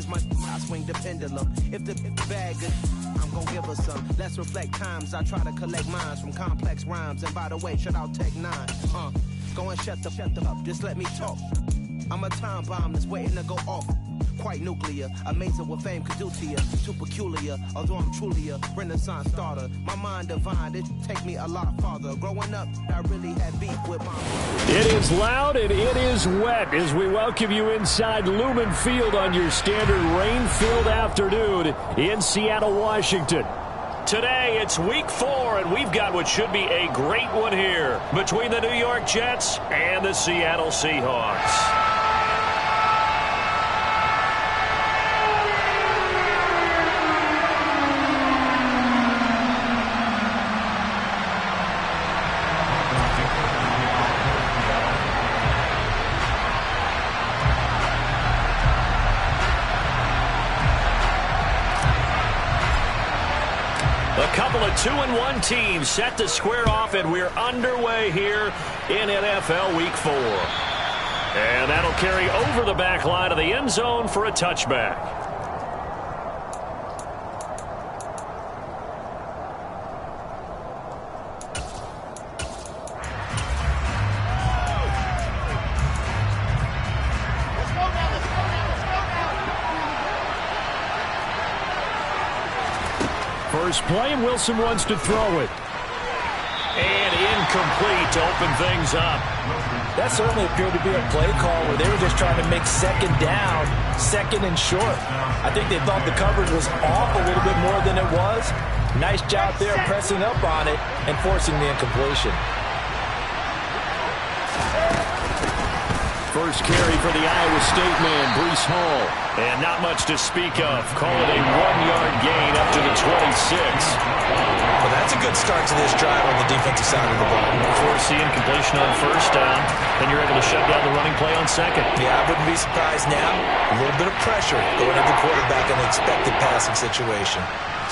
friends, I swing the pendulum. If the bag good, I'm gon' give her some. Let's reflect times. I try to collect minds from complex rhymes. And by the way, shout out Tech 9. Go and shut the up. Just let me talk. I'm a time bomb that's waiting to go off. Quite nuclear, amazing what fame could do to you. Too peculiar, although I'm truly a Renaissance starter. My mind divine, it take me a lot farther. Growing up, I really had beef with my... It is loud and it is wet as we welcome you inside Lumen Field on your standard rain-filled afternoon in Seattle, Washington. Today, it's week 4, and we've got what should be a great one here between the New York Jets and the Seattle Seahawks. A couple of 2-1 teams set to square off, and we're underway here in NFL Week 4. And that'll carry over the back line of the end zone for a touchback. First play, and Wilson wants to throw it. And incomplete to open things up. That certainly appeared to be a play call where they were just trying to make second down, second and short. I think they thought the coverage was off a little bit more than it was. Nice job there pressing up on it and forcing the incompletion. First carry for the Iowa State man, Breece Hall. And not much to speak of. Call it a 1-yard gain up to the 26. Well, that's a good start to this drive on the defensive side of the ball. Force the incompletion on first down, and you're able to shut down the running play on second. Yeah, I wouldn't be surprised now. A little bit of pressure going at the quarterback in an expected passing situation.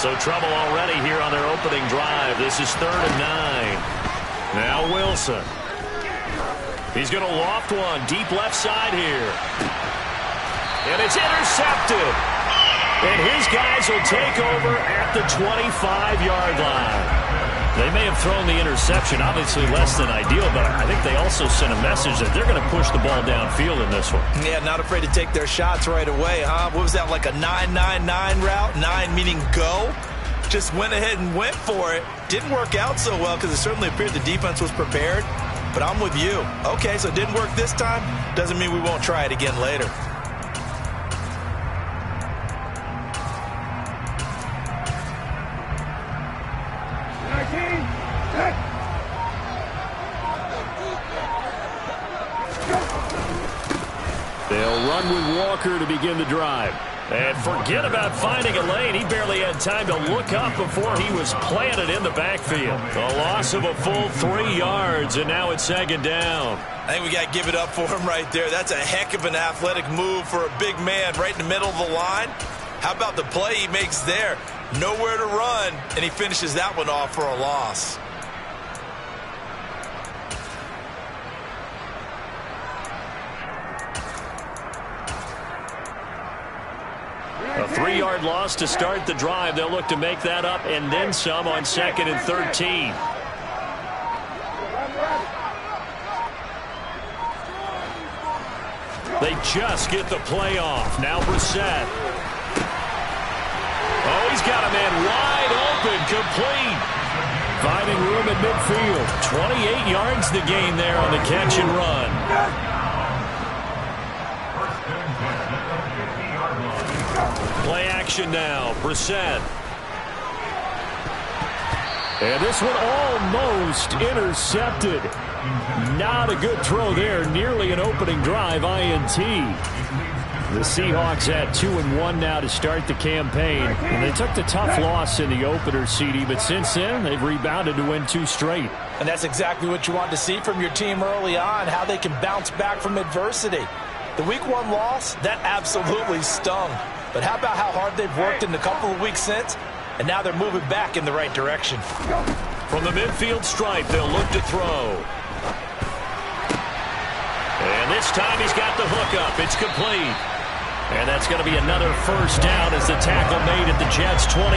So trouble already here on their opening drive. This is 3rd and 9. Now Wilson. He's going to loft one deep left side here. And it's intercepted. And his guys will take over at the 25-yard line. They may have thrown the interception, obviously less than ideal, but I think they also sent a message that they're going to push the ball downfield in this one. Yeah, not afraid to take their shots right away, huh? What was that, like a 9-9-9 route? 9 meaning go? Just went ahead and went for it. Didn't work out so well because it certainly appeared the defense was prepared. But I'm with you. Okay, so it didn't work this time. Doesn't mean we won't try it again later. They'll run with Walker to begin the drive. And forget about finding a lane. He barely had time to look up before he was planted in the backfield. A loss of a full 3 yards, and now it's 2nd down. I think we got to give it up for him right there. That's a heck of an athletic move for a big man right in the middle of the line. How about the play he makes there? Nowhere to run, and he finishes that one off for a loss. A 3-yard loss to start the drive. They'll look to make that up and then some on 2nd and 13. They just get the play off. Now Brissett. Oh, he's got a man wide open, complete. Finding room at midfield. 28 yards the gain there on the catch and run. Play action now. Brissett. And this one almost intercepted. Not a good throw there. Nearly an opening drive INT. The Seahawks at 2-1 now to start the campaign. And they took the tough loss in the opener, CD, but since then they've rebounded to win 2 straight. And that's exactly what you want to see from your team early on, how they can bounce back from adversity. The Week 1 loss, that absolutely stung. But how about how hard they've worked in the couple of weeks since? And now they're moving back in the right direction. From the midfield stripe, they'll look to throw. And this time he's got the hook up. It's complete. And that's going to be another first down as the tackle made at the Jets' 23.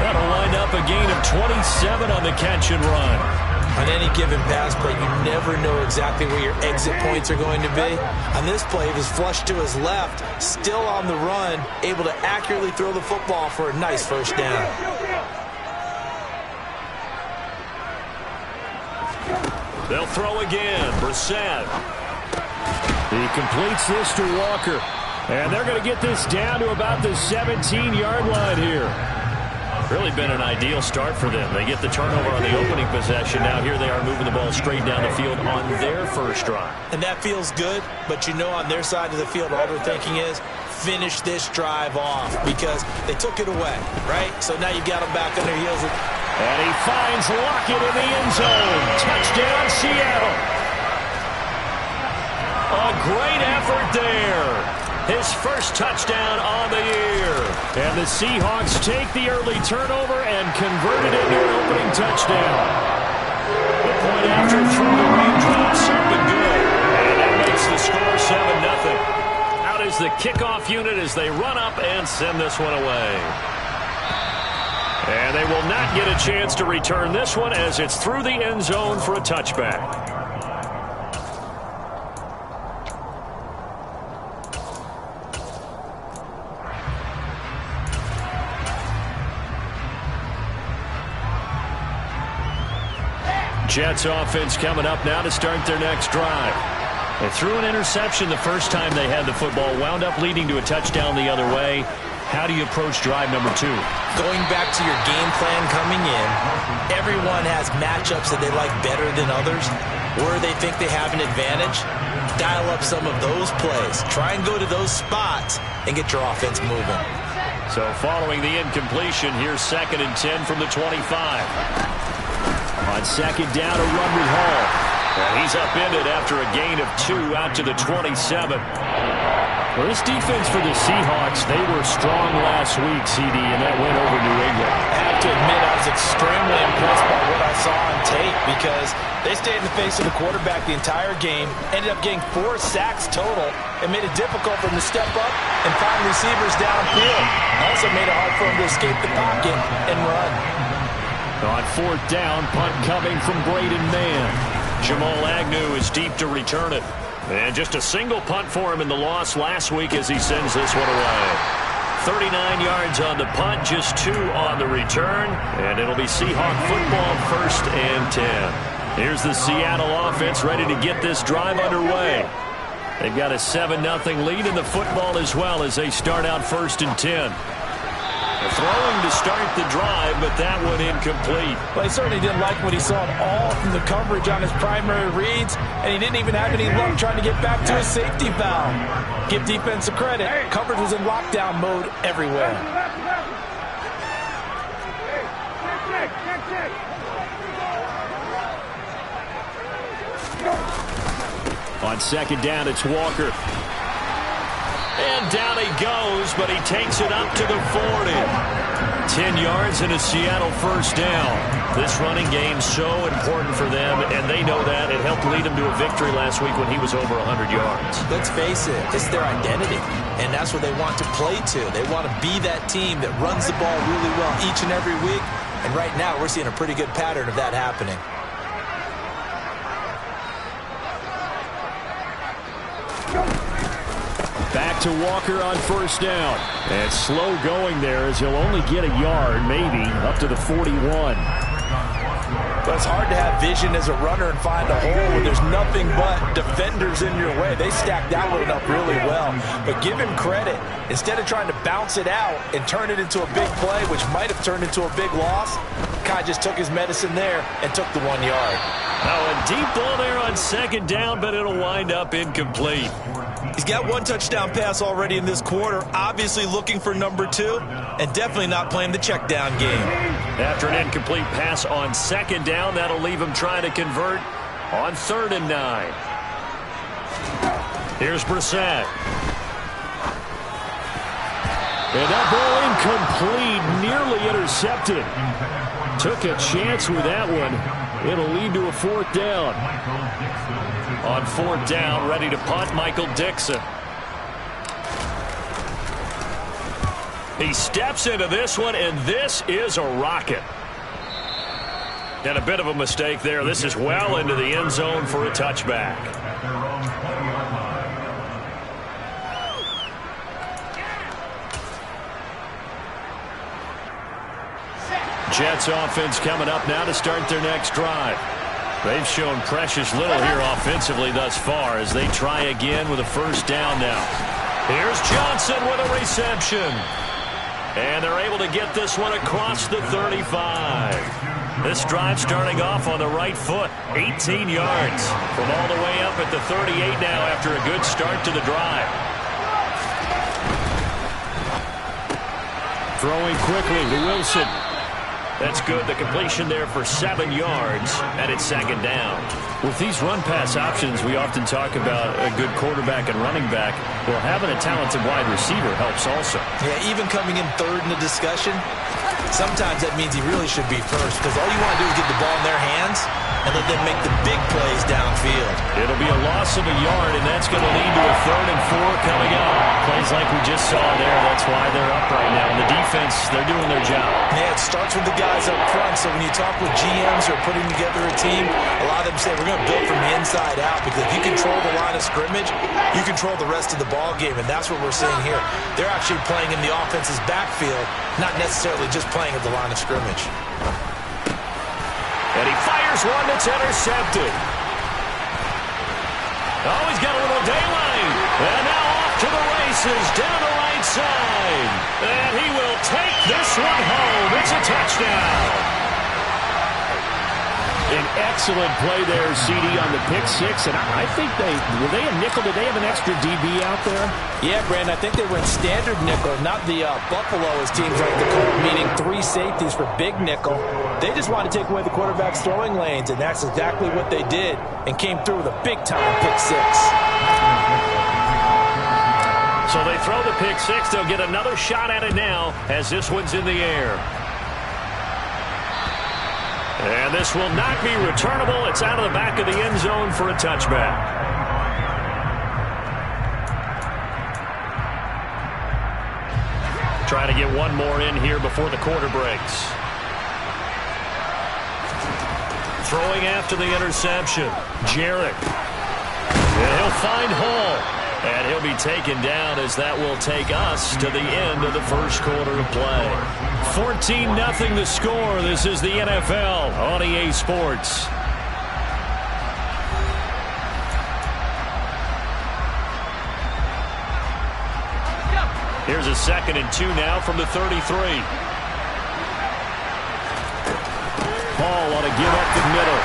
That'll wind up a gain of 27 on the catch and run. On any given pass play, you never know exactly where your exit points are going to be. On this play, he was flushed to his left, still on the run, able to accurately throw the football for a nice first down. They'll throw again. Brissett. He completes this to Walker. And they're going to get this down to about the 17-yard line here. Really been an ideal start for them. They get the turnover on the opening possession. Now here they are moving the ball straight down the field on their first drive. And that feels good, but you know on their side of the field all they're thinking is finish this drive off because they took it away, right? So now you got them back on their heels. And he finds Lockett in the end zone. Touchdown, Seattle. A great effort there. His first touchdown on the year. And the Seahawks take the early turnover and convert it into an opening touchdown. The point after through the raindrops, something good. And that makes the score 7-0. Out is the kickoff unit as they run up and send this one away. And they will not get a chance to return this one as it's through the end zone for a touchback. Jets offense coming up now to start their next drive. They threw an interception the first time they had the football, wound up leading to a touchdown the other way. How do you approach drive number 2? Going back to your game plan coming in, everyone has matchups that they like better than others. Where they think they have an advantage, dial up some of those plays. Try and go to those spots and get your offense moving. So following the incompletion, here's 2nd and 10 from the 25. On 2nd down, a run with Hall. And he's upended after a gain of 2 out to the 27. Well, this defense for the Seahawks, they were strong last week, CD, and that went over New England. I have to admit, I was extremely impressed by what I saw on tape because they stayed in the face of the quarterback the entire game, ended up getting 4 sacks total, and made it difficult for him to step up and find receivers downfield. Also made it hard for him to escape the pocket and run. On 4th down, punt coming from Braden Mann. Jamal Agnew is deep to return it. And just a single punt for him in the loss last week as he sends this one away. 39 yards on the punt, just 2 on the return. And it'll be Seahawk football 1st and 10. Here's the Seattle offense ready to get this drive underway. They've got a 7-0 lead in the football as well as they start out 1st and 10. Throwing to start the drive, but that one incomplete. Well, he certainly didn't like what he saw at all from the coverage on his primary reads, and he didn't even have any luck trying to get back to his safety valve. Give defense a credit. Coverage was in lockdown mode everywhere. On 2nd down, it's Walker. And down he goes, but he takes it up to the 40. 10 yards and a Seattle first down. This running game so important for them, and they know that. It helped lead them to a victory last week when he was over 100 yards. Let's face it, it's their identity, and that's what they want to play to. They want to be that team that runs the ball really well each and every week, and right now we're seeing a pretty good pattern of that happening. Back to Walker on 1st down. And slow going there as he'll only get a yard, maybe, up to the 41. But it's hard to have vision as a runner and find a hole when there's nothing but defenders in your way. They stacked that one up really well. But give him credit. Instead of trying to bounce it out and turn it into a big play, which might have turned into a big loss, Kai just took his medicine there and took the 1 yard. Now a deep ball there on 2nd down, but it'll wind up incomplete. He's got 1 touchdown pass already in this quarter, obviously looking for number 2, and definitely not playing the check down game. After an incomplete pass on 2nd down, that'll leave him trying to convert on 3rd and 9. Here's Brissett. And that ball incomplete, nearly intercepted. Took a chance with that one. It'll lead to a 4th down. On 4th down, ready to punt, Michael Dixon. He steps into this one, and this is a rocket. And a bit of a mistake there. This is well into the end zone for a touchback. Jets offense coming up now to start their next drive. They've shown precious little here offensively thus far as they try again with a first down now. Here's Johnson with a reception. And they're able to get this one across the 35. This drive starting off on the right foot. 18 yards from all the way up at the 38 now after a good start to the drive. Throwing quickly to Wilson. That's good. The completion there for 7 yards, and it's second down. With these run-pass options, we often talk about a good quarterback and running back. Well, having a talented wide receiver helps also. Yeah, even coming in third in the discussion, sometimes that means he really should be first because all you want to do is get the ball in their hands and let them make the big plays downfield. It'll be a loss of a yard, and that's going to lead to a 3rd and 4 coming up. Plays like we just saw there. That's why they're up right now. And the defense, they're doing their job. Yeah, it starts with the guys up front. So when you talk with GMs who are putting together a team, a lot of them say we're going to build from the inside out because if you control the line of scrimmage, you control the rest of the ball game, and that's what we're seeing here. They're actually playing in the offense's backfield, not necessarily just playing at the line of scrimmage. And he fires one that's intercepted. Oh, he's got a little daylight. And now off to the races down the right side. And he will take this one home. It's a touchdown. An excellent play there, CD, on the pick six. And I think were they a nickel? Did they have an extra DB out there? Yeah, Brandon, I think they were in standard nickel, not the Buffalo, as teams like to call it, meaning 3 safeties for big nickel. They just wanted to take away the quarterback's throwing lanes, and that's exactly what they did and came through with a big-time pick six. So they throw the pick six. They'll get another shot at it now as this one's in the air. And this will not be returnable. It's out of the back of the end zone for a touchback. Trying to get one more in here before the quarter breaks. Throwing after the interception. Jarrett. And he'll find Hall. And he'll be taken down as that will take us to the end of the first quarter of play. 14-0 the score. This is the NFL on EA Sports. Here's a 2nd and 2 now from the 33. Hall ought to give up the middle.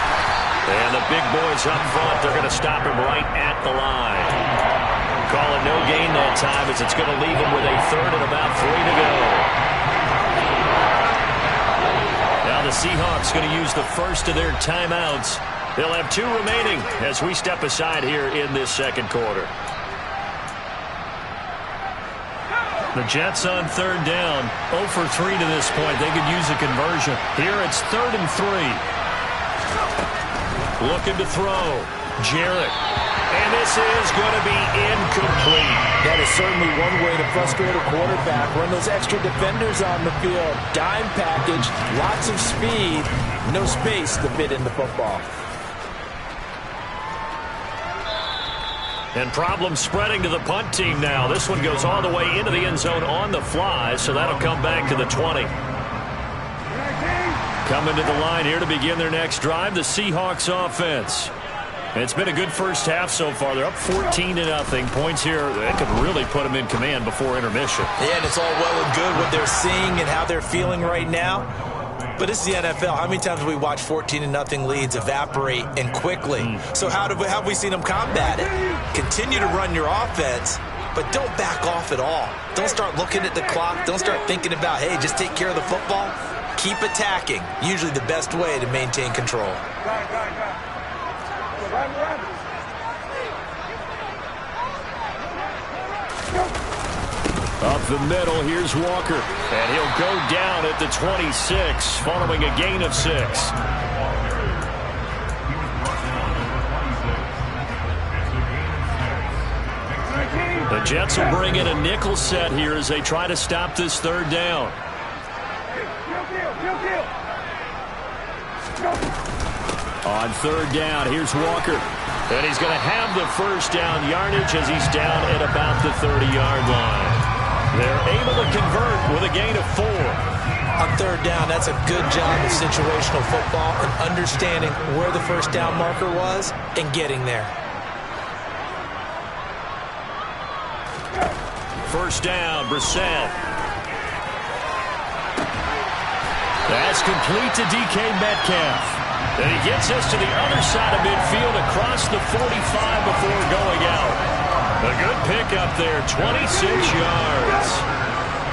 And the big boys up front, they're going to stop him right at the line. Call it no gain that time as it's going to leave him with a 3rd and about 3 to go. Now the Seahawks going to use the first of their timeouts. They'll have 2 remaining as we step aside here in this second quarter. The Jets on 3rd down. 0 for 3 to this point. They could use a conversion. Here it's 3rd and 3. Looking to throw. Jarrett. And this is going to be incomplete. That is certainly one way to frustrate a quarterback. Run those extra defenders on the field. Dime package, lots of speed, no space to fit in the football. And problems spreading to the punt team now. This one goes all the way into the end zone on the fly, so that'll come back to the 20. Coming to the line here to begin their next drive, the Seahawks offense. And it's been a good first half so far. They're up 14-0. Points here that could really put them in command before intermission. Yeah, and it's all well and good what they're seeing and how they're feeling right now. But this is the NFL. How many times have we watched 14-0 leads evaporate and quickly? So how have we seen them combat it? Continue to run your offense, but don't back off at all. Don't start looking at the clock. Don't start thinking about, hey, just take care of the football. Keep attacking. Usually the best way to maintain control. Up the middle, here's Walker. And he'll go down at the 26, following a gain of 6. The Jets will bring in a nickel set here as they try to stop this third down. On third down, here's Walker. And he's going to have the first down yardage as he's down at about the 30-yard line. They're able to convert with a gain of 4. On third down, that's a good job of situational football and understanding where the first down marker was and getting there. First down, Brissett. That's complete to DK Metcalf. And he gets us to the other side of midfield across the 45 before going out. A good pickup there, 26 yards.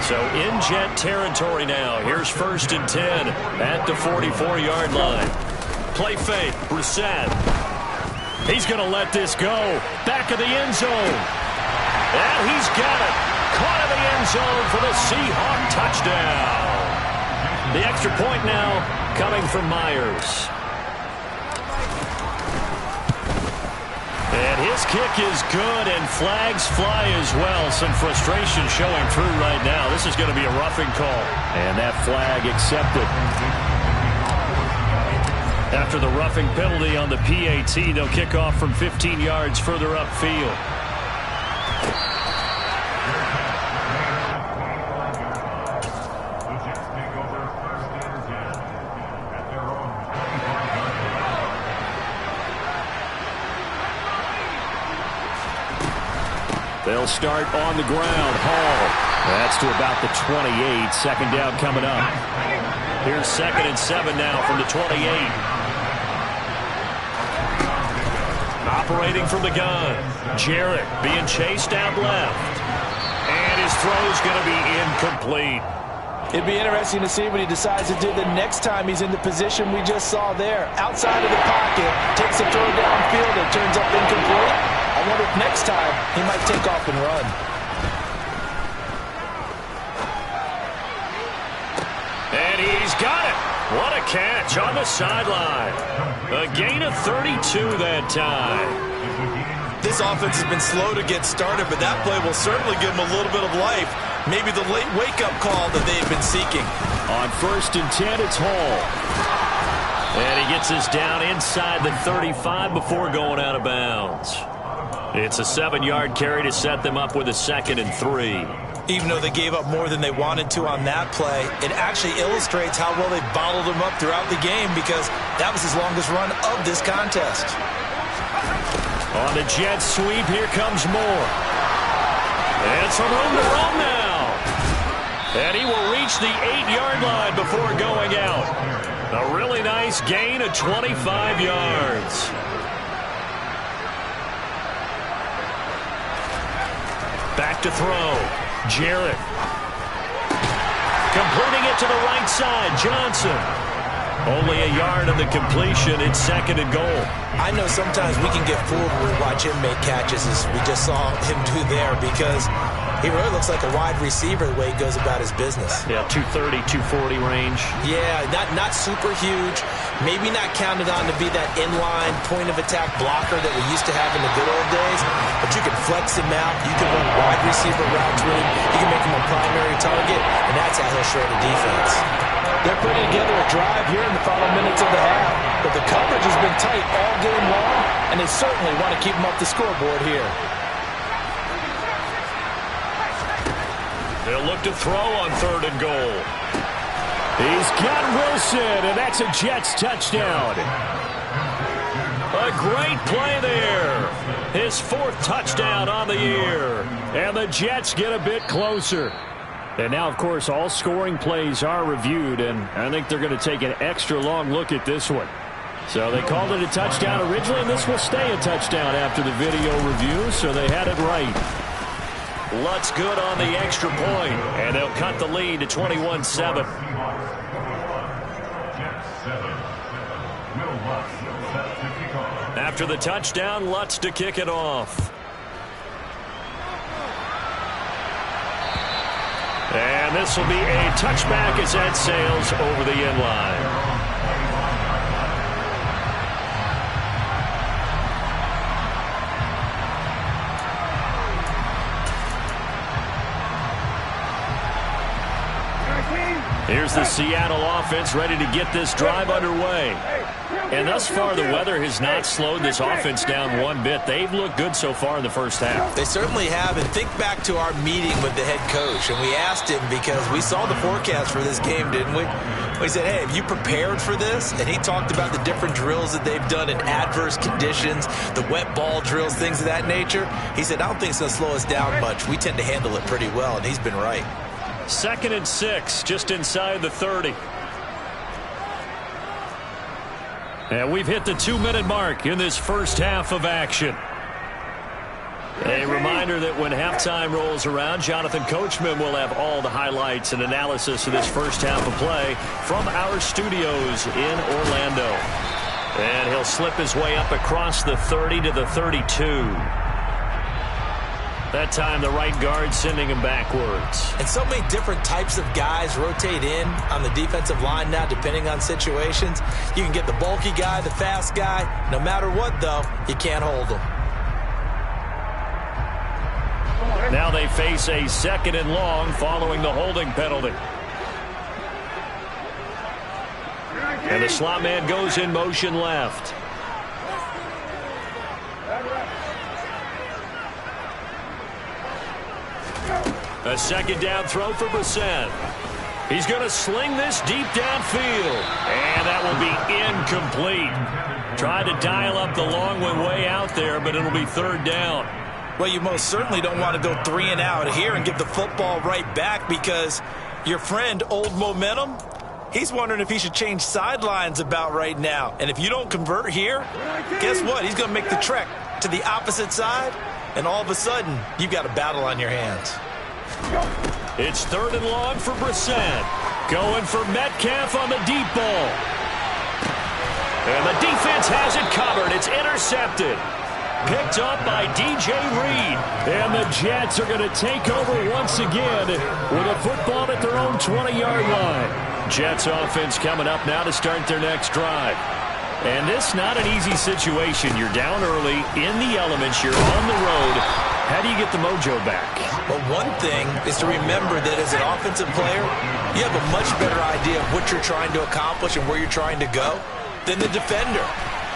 So in Jet territory now. Here's 1st and 10 at the 44-yard line. Play fake, Brissett. He's going to let this go. Back of the end zone. And he's got it. Caught in the end zone for the Seahawk touchdown. The extra point now coming from Myers. And his kick is good, and flags fly as well. Some frustration showing through right now. This is going to be a roughing call. And that flag accepted. After the roughing penalty on the PAT, they'll kick off from 15 yards further upfield. They'll start on the ground. Hall. That's to about the 28. Second down coming up. Here's 2nd and 7 now from the 28. Operating from the gun. Jarrett being chased out left. And his throw's going to be incomplete. It'd be interesting to see what he decides to do the next time he's in the position we just saw there. Outside of the pocket, takes a throw downfield, it turns up incomplete. I wonder if next time he might take off and run. And he's got it. What a catch on the sideline. A gain of 32 that time. This offense has been slow to get started, but that play will certainly give them a little bit of life. Maybe the late wake-up call that they've been seeking. On 1st and 10, it's Hall. And he gets us down inside the 35 before going out of bounds. It's a 7-yard carry to set them up with a 2nd and 3. Even though they gave up more than they wanted to on that play, it actually illustrates how well they bottled them up throughout the game because that was his longest run of this contest. On the jet sweep, here comes Moore. And some room to run now. And he will reach the 8-yard line before going out. A really nice gain of 25 yards. Back to throw. Jarrett. Completing it to the right side. Johnson. Only a yard of the completion. It's 2nd and goal. I know sometimes we can get fooled when we watch him make catches as we just saw him do there because he really looks like a wide receiver the way he goes about his business. Yeah, 230, 240 range. Yeah, not super huge. Maybe not counted on to be that inline point-of-attack blocker that we used to have in the good old days, but you can flex him out. You can run wide receiver routes with him. You can make him a primary target, and that's how he'll shred a defense. They're putting together a drive here in the final minutes of the half, but the coverage has been tight all game long, and they certainly want to keep them up the scoreboard here. They'll look to throw on 3rd and goal. He's got Wilson, and that's a Jets touchdown. A great play there. His 4th touchdown on the year. And the Jets get a bit closer. And now, of course, all scoring plays are reviewed, and I think they're going to take an extra long look at this one. So they called it a touchdown originally, and this will stay a touchdown after the video review, so they had it right. Lutz good on the extra point, and they'll cut the lead to 21-7. After the touchdown, Lutz to kick it off. And this will be a touchback as that sails over the end line. Here's the Seattle offense ready to get this drive underway. And thus far, the weather has not slowed this offense down one bit. They've looked good so far in the first half. They certainly have. And think back to our meeting with the head coach. And we asked him, because we saw the forecast for this game, didn't we? We said, hey, have you prepared for this? And he talked about the different drills that they've done in adverse conditions, the wet ball drills, things of that nature. He said, I don't think it's going to slow us down much. We tend to handle it pretty well, and he's been right. 2nd and 6, just inside the 30. And we've hit the 2-minute mark in this first half of action. A reminder that when halftime rolls around, Jonathan Coachman will have all the highlights and analysis of this first half of play from our studios in Orlando. And he'll slip his way up across the 30 to the 32. That time the right guard sending him backwards. And so many different types of guys rotate in on the defensive line now, depending on situations. You can get the bulky guy, the fast guy. No matter what, though, you can't hold them. Now they face a 2nd and long following the holding penalty. And the slot man goes in motion left. A 2nd down throw for Brissett. He's going to sling this deep downfield. And that will be incomplete. Tried to dial up the long one way out there, but it'll be 3rd down. Well, you most certainly don't want to go 3 and out here and give the football right back, because your friend, Old Momentum, he's wondering if he should change sidelines about right now. And if you don't convert here, guess what? He's going to make the trek to the opposite side, and all of a sudden, you've got a battle on your hands. It's 3rd and long for Brissett. Going for Metcalf on the deep ball. And the defense has it covered. It's intercepted. Picked up by DJ Reed. And the Jets are going to take over once again with a football at their own 20-yard line. Jets offense coming up now to start their next drive. And this not an easy situation. You're down early, in the elements, you're on the road. How do you get the mojo back? Well, one thing is to remember that as an offensive player, you have a much better idea of what you're trying to accomplish and where you're trying to go than the defender.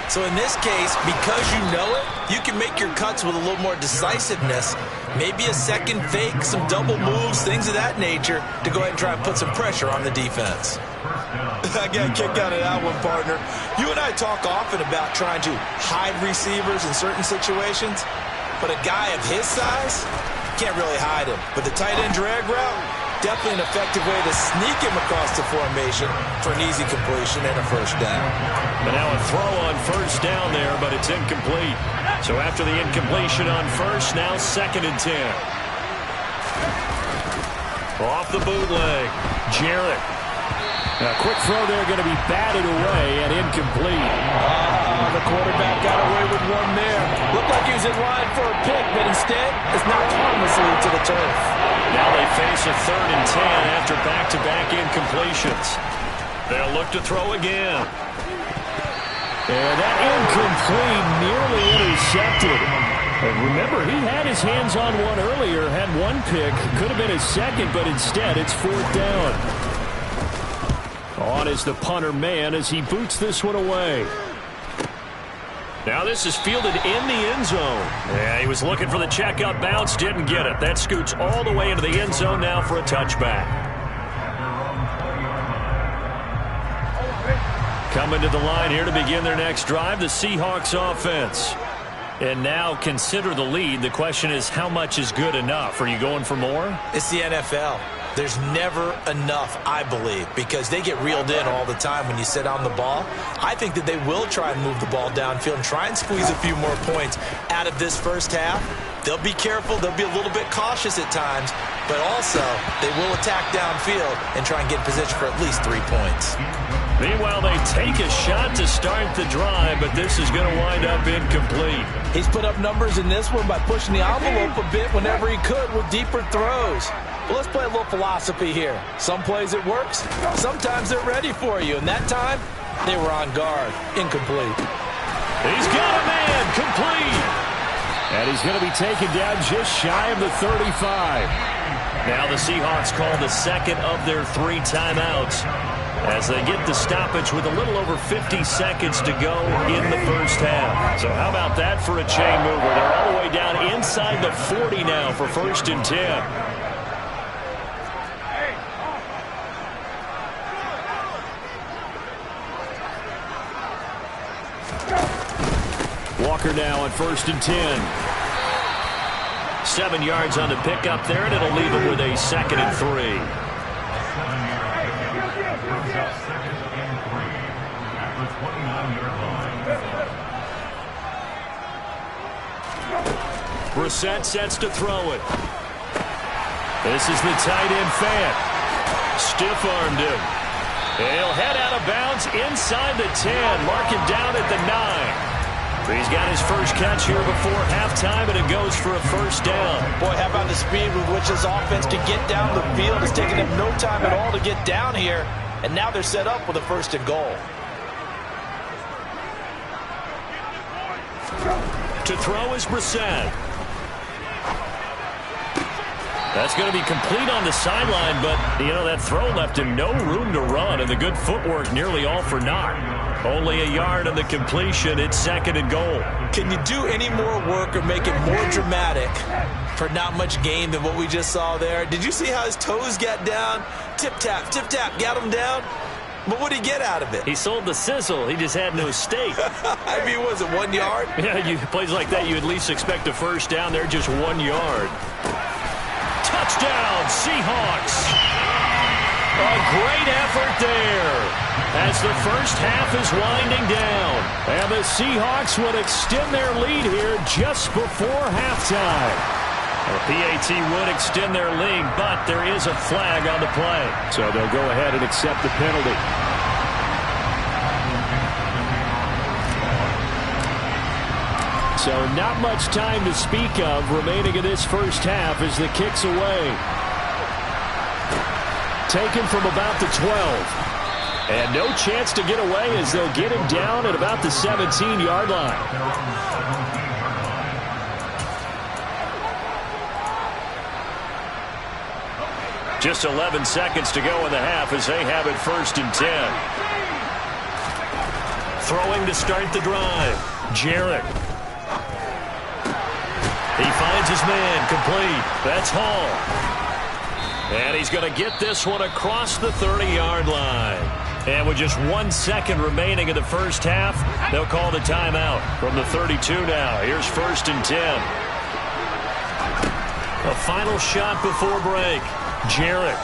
So in this case, because you know it, you can make your cuts with a little more decisiveness. Maybe a second fake, some double moves, things of that nature, to go ahead and try and put some pressure on the defense. I got a kick out of that one, partner. You and I talk often about trying to hide receivers in certain situations, but a guy of his size can't really hide him. But the tight end drag route, definitely an effective way to sneak him across the formation for an easy completion and a 1st down. But now a throw on 1st down there, but it's incomplete. So after the incompletion on 1st, now 2nd and 10. Off the bootleg, Jarrett. A quick throw there, going to be batted away and incomplete. The quarterback got away with one there. Looked like he was in line for a pick, but instead it's knocked harmlessly to the turf. Now they face a 3rd and 10 after back-to-back incompletions. They'll look to throw again. And that incomplete, nearly intercepted. And remember, he had his hands on one earlier, had one pick. Could have been his 2nd, but instead it's 4th down. On is the punter man as he boots this one away. Now this is fielded in the end zone. Yeah, he was looking for the checkout bounce, didn't get it. That scoots all the way into the end zone now for a touchback. Coming to the line here to begin their next drive, the Seahawks offense. And now consider the lead. The question is, how much is good enough? Are you going for more? It's the NFL. There's never enough, I believe, because they get reeled in all the time when you sit on the ball. I think that they will try and move the ball downfield and try and squeeze a few more points out of this first half. They'll be careful. They'll be a little bit cautious at times, but also they will attack downfield and try and get in position for at least 3 points. Meanwhile, they take a shot to start the drive, but this is going to wind up incomplete. He's put up numbers in this one by pushing the envelope a bit whenever he could with deeper throws. Well, let's play a little philosophy here. Some plays it works, sometimes they're ready for you, and that time they were on guard. Incomplete. He's got a man, complete. And he's going to be taken down just shy of the 35. Now the Seahawks call the second of their 3 timeouts as they get the stoppage with a little over 50 seconds to go in the first half. So how about that for a chain mover? They're all the way down inside the 40 now for 1st and 10. Walker now on 1st and 10. 7 yards on the pickup there, and it'll leave him with a 2nd and 3. Brissett sets to throw it. This is the tight end Fant. Stiff-armed him. He'll head out of bounds inside the 10. Mark him down at the 9. He's got his first catch here before halftime, and it goes for a 1st down. Boy, how about the speed with which this offense can get down the field? It's taken them no time at all to get down here, and now they're set up with a 1st and goal. To throw is Brissett. That's going to be complete on the sideline, but, that throw left him no room to run, and the good footwork nearly all for naught. Only a yard on the completion. It's 2nd and goal. Can you do any more work or make it more dramatic for not much gain than what we just saw there? Did you see how his toes got down? Tip-tap, got him down. But what did he get out of it? He sold the sizzle. He just had no steak. I mean, was it 1 yard? Yeah, plays like that, you at least expect a 1st down. They're just 1 yard. Touchdown, Seahawks. A great effort there as the first half is winding down. And the Seahawks would extend their lead here just before halftime. The PAT would extend their lead, but there is a flag on the play. So they'll go ahead and accept the penalty. So not much time to speak of remaining in this first half as the kick's away. Taken from about the 12. And no chance to get away as they'll get him down at about the 17-yard line. Just 11 seconds to go in the half as they have it 1st and 10. Throwing to start the drive. Jarrett. He finds his man complete. That's Hall. And he's going to get this one across the 30-yard line. And with just 1 second remaining in the first half, they'll call the timeout from the 32 now. Here's 1st and 10. A final shot before break. Jarrett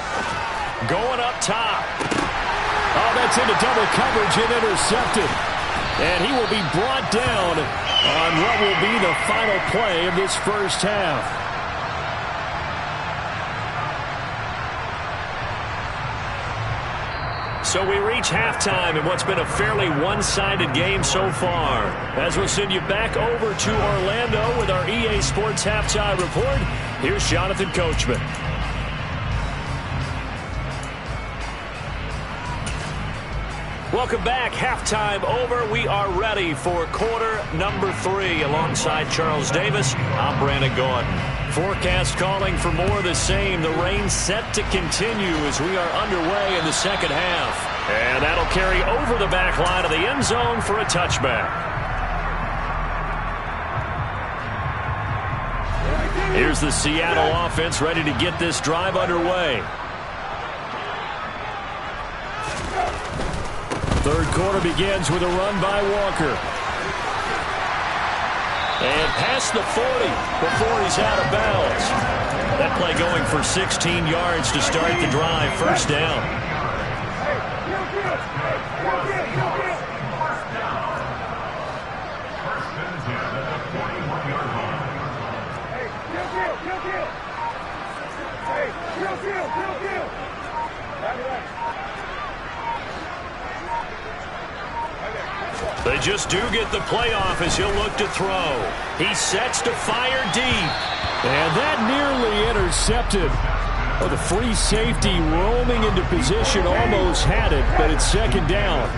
going up top. Oh, that's into double coverage and intercepted. And he will be brought down on what will be the final play of this first half. So we reach halftime in what's been a fairly one-sided game so far. As we'll send you back over to Orlando with our EA Sports Halftime Report, here's Jonathan Coachman. Welcome back. Halftime over. We are ready for quarter number 3. Alongside Charles Davis, I'm Brandon Gordon. Forecast calling for more of the same. The rain set to continue as we are underway in the second half. And that'll carry over the back line of the end zone for a touchback. Here's the Seattle offense ready to get this drive underway. Third quarter begins with a run by Walker. And past the 40 before he's out of bounds. That play going for 16 yards to start the drive. 1st down. They just do get the playoff as he'll look to throw. He sets to fire deep. And that nearly intercepted. Oh, the free safety roaming into position almost had it, but it's 2nd down.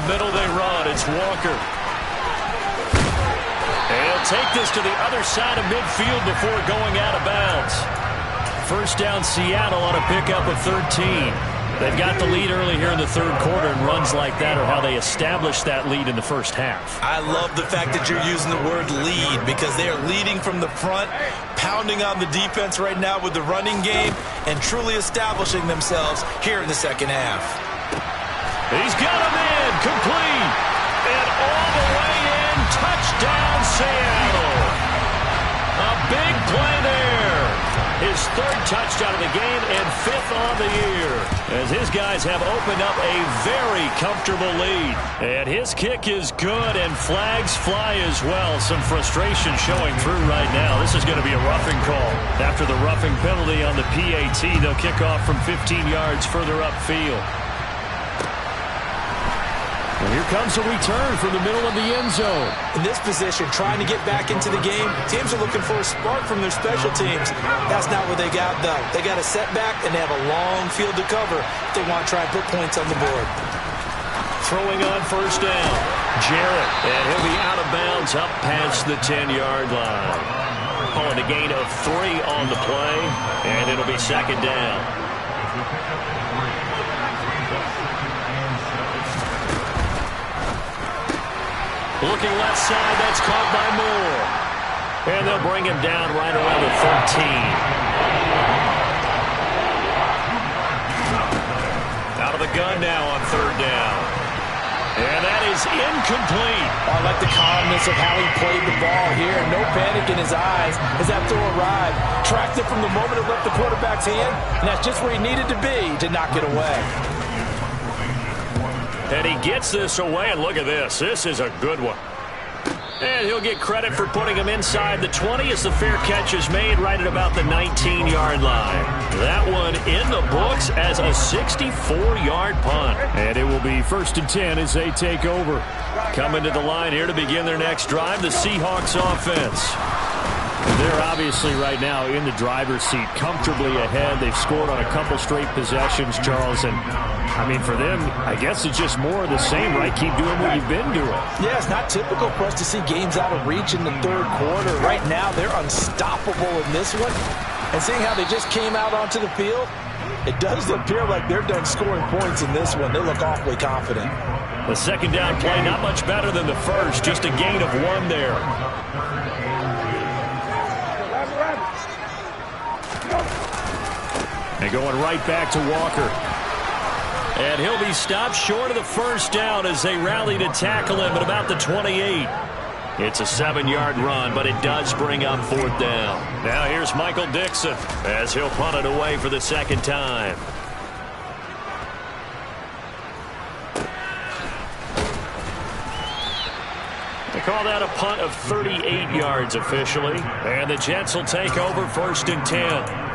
middle they run. It's Walker. And he'll take this to the other side of midfield before going out of bounds. First down, Seattle on a pickup of 13. They've got the lead early here in the third quarter, and runs like that are how they established that lead in the first half. I love the fact that you're using the word lead because they are leading from the front, pounding on the defense right now with the running game, and truly establishing themselves here in the second half. He's got him in, complete, and all the way in, touchdown Seattle. A big play there. His third touchdown of the game and fifth on the year, as his guys have opened up a very comfortable lead. And his kick is good, and flags fly as well. Some frustration showing through right now. This is going to be a roughing call. After the roughing penalty on the PAT, they'll kick off from 15 yards further upfield. And here comes a return from the middle of the end zone. In this position, trying to get back into the game, teams are looking for a spark from their special teams. That's not what they got, though. They got a setback, and they have a long field to cover if they want to try and put points on the board. Throwing on first down, Jarrett, and he'll be out of bounds up past the 10-yard line. Calling a gain of 3 on the play, and it'll be second down. Looking left side, that's caught by Moore. And they'll bring him down right around the 13. Out of the gun now on third down. And that is incomplete. I like the calmness of how he played the ball here. No panic in his eyes as that throw arrived. Tracked it from the moment it left the quarterback's hand, and that's just where he needed to be to knock it away. And he gets this away, and look at this. This is a good one. And he'll get credit for putting him inside the 20 as the fair catch is made right at about the 19-yard line. That one in the books as a 64-yard punt. And it will be 1st and 10 as they take over. Coming to the line here to begin their next drive, the Seahawks offense. They're obviously right now in the driver's seat, comfortably ahead. They've scored on a couple straight possessions, Charles, and I mean, for them, I guess it's just more of the same, right? Keep doing what you've been doing. Yeah, it's not typical for us to see games out of reach in the third quarter. Right now, they're unstoppable in this one. And seeing how they just came out onto the field, it does appear like they're done scoring points in this one. They look awfully confident. The second down play, not much better than the first, just a gain of 1 there. And going right back to Walker. And he'll be stopped short of the first down as they rally to tackle him at about the 28. It's a 7-yard run, but it does bring up 4th down. Now here's Michael Dixon as he'll punt it away for the second time. They call that a punt of 38 yards officially. And the Jets will take over 1st and 10.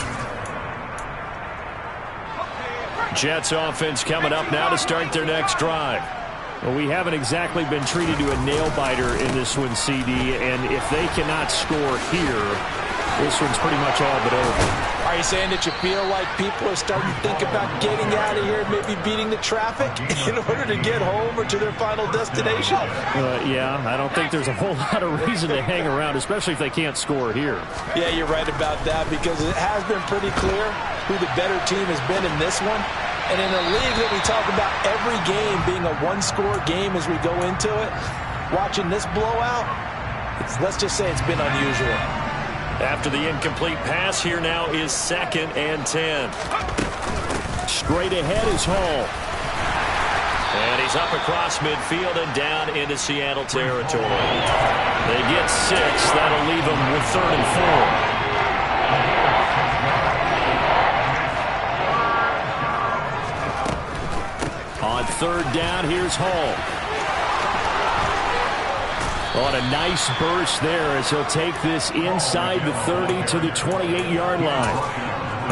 Jets offense coming up now to start their next drive. Well, we haven't exactly been treated to a nail-biter in this one, CD, and if they cannot score here, this one's pretty much all but over. Are you saying that you feel like people are starting to think about getting out of here, maybe beating the traffic in order to get home or to their final destination? Yeah, I don't think there's a whole lot of reason to hang around, especially if they can't score here. Yeah, you're right about that, because it has been pretty clear who the better team has been in this one. And in a league that we talk about every game being a one-score game as we go into it, watching this blowout, let's just say it's been unusual. After the incomplete pass, here now is 2nd and 10. Straight ahead is Hall. And he's up across midfield and down into Seattle territory. They get 6. That'll leave them with 3rd and 4. On 3rd down, here's Hall. On a nice burst there as he'll take this inside the 30 to the 28-yard line.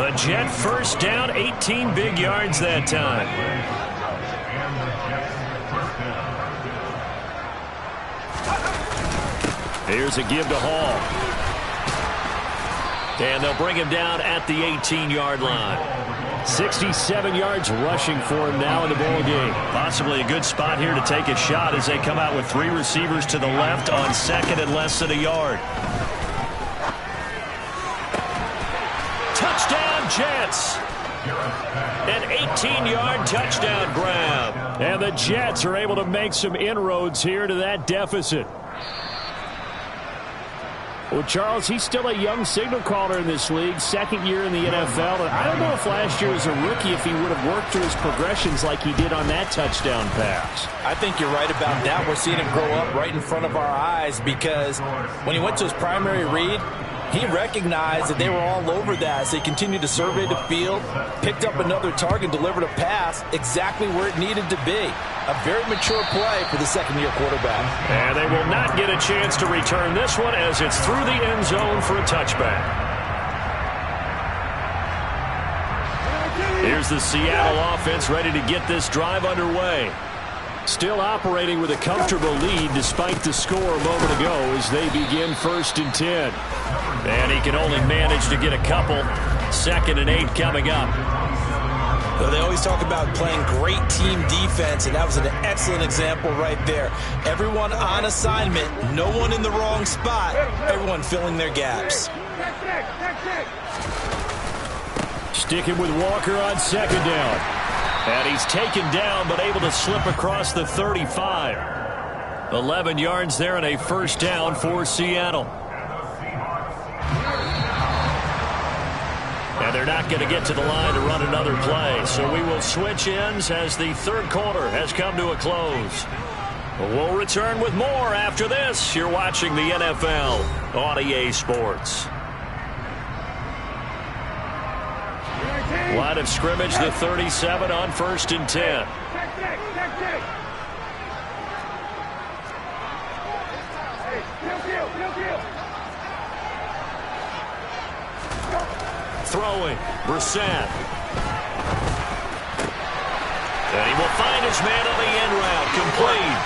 A Jet first down, 18 big yards that time. Here's a give to Hall. And they'll bring him down at the 18-yard line. 67 yards rushing for him now in the ball game. Possibly a good spot here to take a shot as they come out with 3 receivers to the left on 2nd and less than a yard. Touchdown, Jets. An 18-yard touchdown grab. And the Jets are able to make some inroads here to that deficit. Well, Charles, he's still a young signal caller in this league, 2nd year in the NFL. And I don't know if last year as a rookie if he would have worked through his progressions like he did on that touchdown pass. I think you're right about that. We're seeing him grow up right in front of our eyes because when he went to his primary read, he recognized that they were all over that as they continued to survey the field, picked up another target, delivered a pass exactly where it needed to be. A very mature play for the 2nd-year quarterback. And they will not get a chance to return this one as it's through the end zone for a touchback. Here's the Seattle offense ready to get this drive underway. Still operating with a comfortable lead despite the score a moment ago as they begin 1st and 10. And he can only manage to get a couple. 2nd and 8 coming up. Well, they always talk about playing great team defense, and that was an excellent example right there. Everyone on assignment, no one in the wrong spot, everyone filling their gaps. Sticking with Walker on 2nd down. And he's taken down but able to slip across the 35. 11 yards there and a 1st down for Seattle. And they're not going to get to the line to run another play. So we will switch ends as the 3rd quarter has come to a close. We'll return with more after this. You're watching the NFL on EA Sports. Line of scrimmage, the 37 on 1st and 10. Throwing, Brissett. And he will find his man on the end route, complete.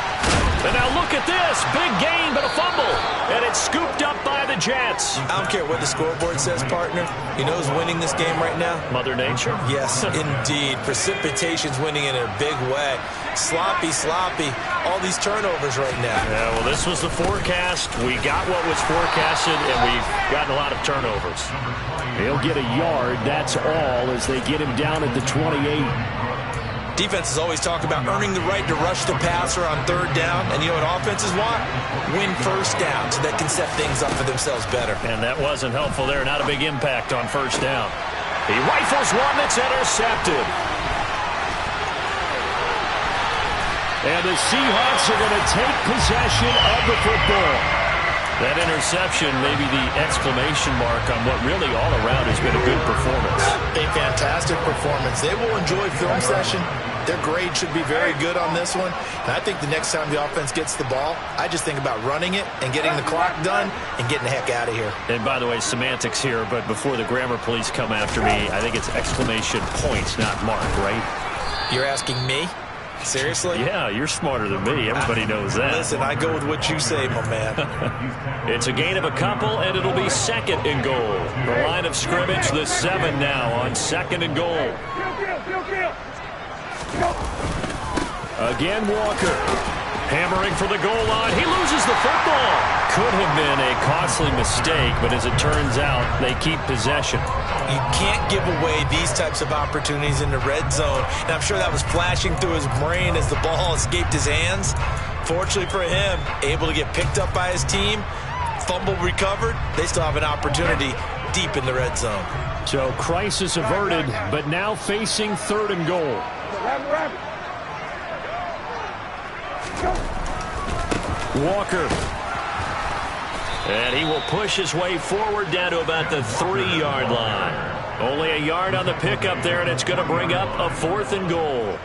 And now look at this, big gain but a fumble. And it's scooped up by the Jets. I don't care what the scoreboard says, partner. You know who's winning this game right now? Mother Nature? Yes, indeed. Precipitation's winning in a big way. Sloppy, all these turnovers right now. Yeah, well, this was the forecast. We got what was forecasted, and we've gotten a lot of turnovers. He'll get a yard, that's all, as they get him down at the 28. Defenses always talk about earning the right to rush the passer on 3rd down, and you know what offenses want? Win 1st down so they can set things up for themselves better. And that wasn't helpful there. Not a big impact on 1st down. He rifles one that's intercepted. And the Seahawks are going to take possession of the football. That interception may be the exclamation mark on what really all around has been a good performance. A fantastic performance. They will enjoy film session. Their grade should be very good on this one. And I think the next time the offense gets the ball, I just think about running it and getting the clock done and getting the heck out of here. And by the way, semantics here, but before the grammar police come after me, I think it's exclamation points, not mark, right? You're asking me? Seriously? Yeah, you're smarter than me. Everybody knows that. Listen, I go with what you say, my man. It's a gain of a couple, and it'll be 2nd and goal. The line of scrimmage, the 7 now on 2nd and goal. Again, Walker. Hammering for the goal line. He loses the football. Could have been a costly mistake, but as it turns out, they keep possession. You can't give away these types of opportunities in the red zone. And I'm sure that was flashing through his brain as the ball escaped his hands. Fortunately for him, able to get picked up by his team, fumble recovered. They still have an opportunity deep in the red zone. So crisis averted, but now facing 3rd and goal. Walker. And he will push his way forward down to about the 3-yard line. Only a yard on the pickup there, and it's going to bring up a 4th and goal.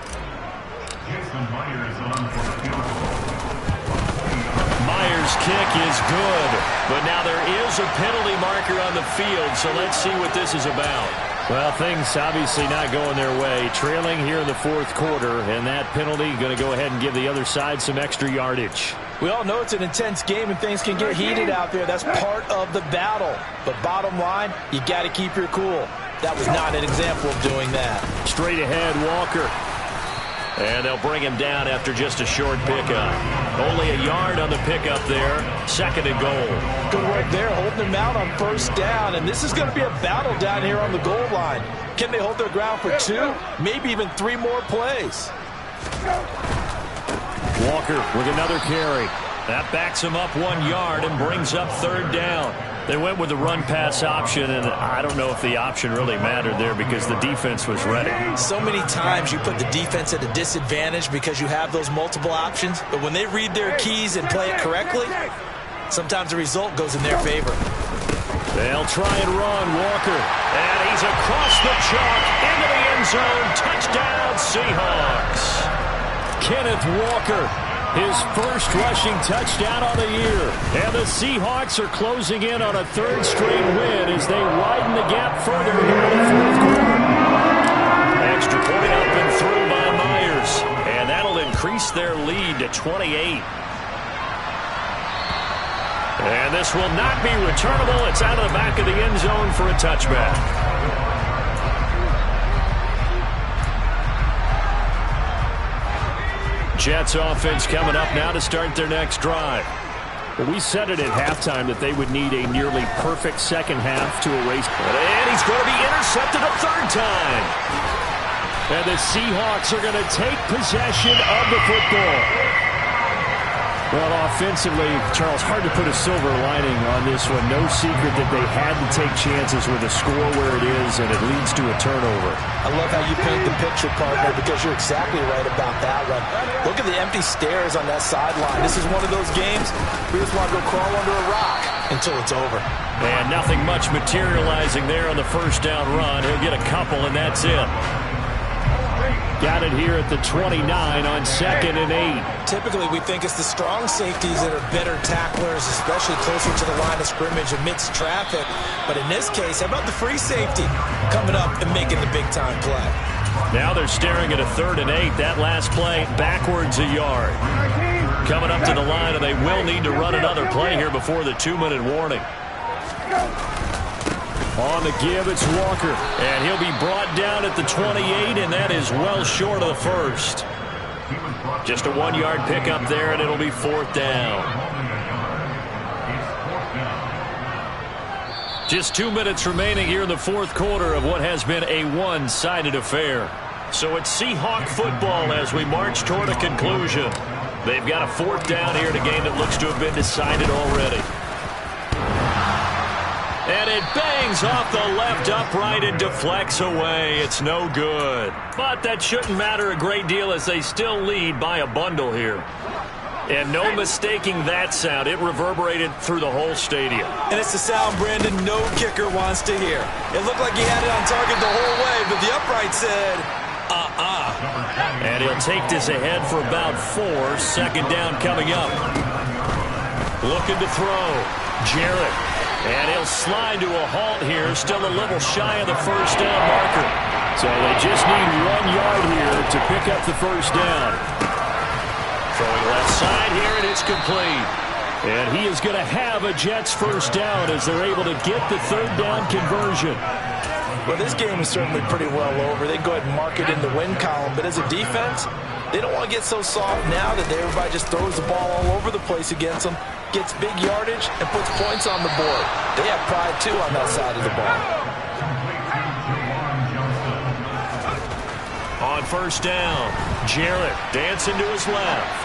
Myers' kick is good, but now there is a penalty marker on the field, so let's see what this is about. Well, things obviously not going their way. Trailing here in the 4th quarter, and that penalty going to go ahead and give the other side some extra yardage. We all know it's an intense game and things can get heated out there. That's part of the battle. But bottom line, you got to keep your cool. That was not an example of doing that. Straight ahead, Walker. And they'll bring him down after just a short pickup. Only a yard on the pickup there. 2nd and goal. Good work there, holding him out on 1st down. And this is going to be a battle down here on the goal line. Can they hold their ground for 2, maybe even 3 more plays? Walker with another carry. That backs him up 1 yard and brings up 3rd down. They went with the run-pass option, and I don't know if the option really mattered there because the defense was ready. So many times you put the defense at a disadvantage because you have those multiple options, but when they read their keys and play it correctly, sometimes the result goes in their favor. They'll try and run, Walker. And he's across the chalk into the end zone. Touchdown, Seahawks. Kenneth Walker, his first rushing touchdown on the year. And the Seahawks are closing in on a 3rd straight win as they widen the gap further here in the 4th quarter. Extra point up and through by Myers. And that'll increase their lead to 28. And this will not be returnable. It's out of the back of the end zone for a touchback. Jets offense coming up now to start their next drive. Well, we said it at halftime that they would need a nearly perfect second half to erase. And he's going to be intercepted a 3rd time. And the Seahawks are going to take possession of the football. Well, offensively, Charles, hard to put a silver lining on this one. No secret that they had to take chances with a score where it is, and it leads to a turnover. I love how you paint the picture, partner, because you're exactly right about that one. Look at the empty stares on that sideline. This is one of those games where you just want to go crawl under a rock until it's over. And nothing much materializing there on the 1st down run. He'll get a couple, and that's it. Got it here at the 29 on 2nd and 8. Typically, we think it's the strong safeties that are better tacklers, especially closer to the line of scrimmage amidst traffic. But in this case, how about the free safety coming up and making the big-time play? Now they're staring at a 3rd and 8. That last play, backwards a yard. Coming up to the line, and they will need to run another play here before the 2-minute warning. On the give, it's Walker. And he'll be brought down at the 28, and that is well short of the 1st. Just a 1-yard pickup there, and it'll be 4th down. Just 2 minutes remaining here in the 4th quarter of what has been a one-sided affair. So it's Seahawk football as we march toward a conclusion. They've got a 4th down here in a game that looks to have been decided already. And it bangs off the left upright and deflects away. It's no good. But that shouldn't matter a great deal as they still lead by a bundle here. And no mistaking that sound. It reverberated through the whole stadium. And it's the sound, Brandon, no kicker wants to hear. It looked like he had it on target the whole way, but the upright said, And he'll take this ahead for about 4. 2nd down coming up. Looking to throw. Jarrett. And he'll slide to a halt here. Still a little shy of the 1st down marker. So they just need 1 yard here to pick up the 1st down. Throwing left side here, and it's complete. And he is going to have a Jets 1st down as they're able to get the 3rd down conversion. Well, this game is certainly pretty well over. They go ahead and mark it in the win column. But as a defense, they don't want to get so soft now that everybody just throws the ball all over the place against them, gets big yardage, and puts points on the board. They have pride, too, on that side of the ball. On 1st down, Jarrett dancing to his left.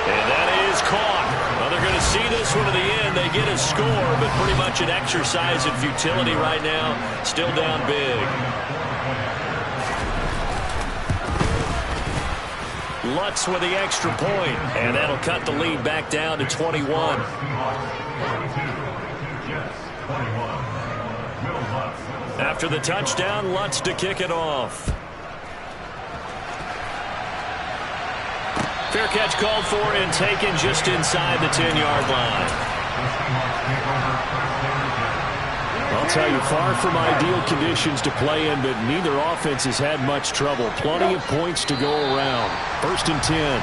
And that is caught. Well, they're going to see this one to the end. They get a score, but pretty much an exercise in futility right now. Still down big. Lutz with the extra point, and that'll cut the lead back down to 21. After the touchdown, Lutz to kick it off. Fair catch called for and taken just inside the 10-yard line. I'll tell you, far from ideal conditions to play in, but neither offense has had much trouble. Plenty of points to go around. 1st and 10.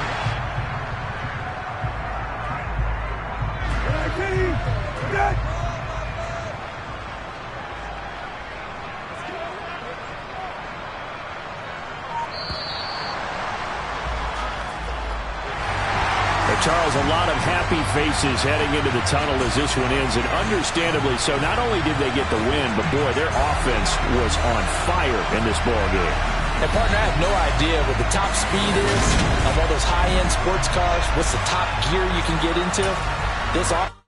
Charles, a lot of happy faces heading into the tunnel as this one ends, and understandably so. Not only did they get the win, but, boy, their offense was on fire in this ball game. And, partner, I have no idea what the top speed is on one of those high-end sports cars. What's the top gear you can get into? This offense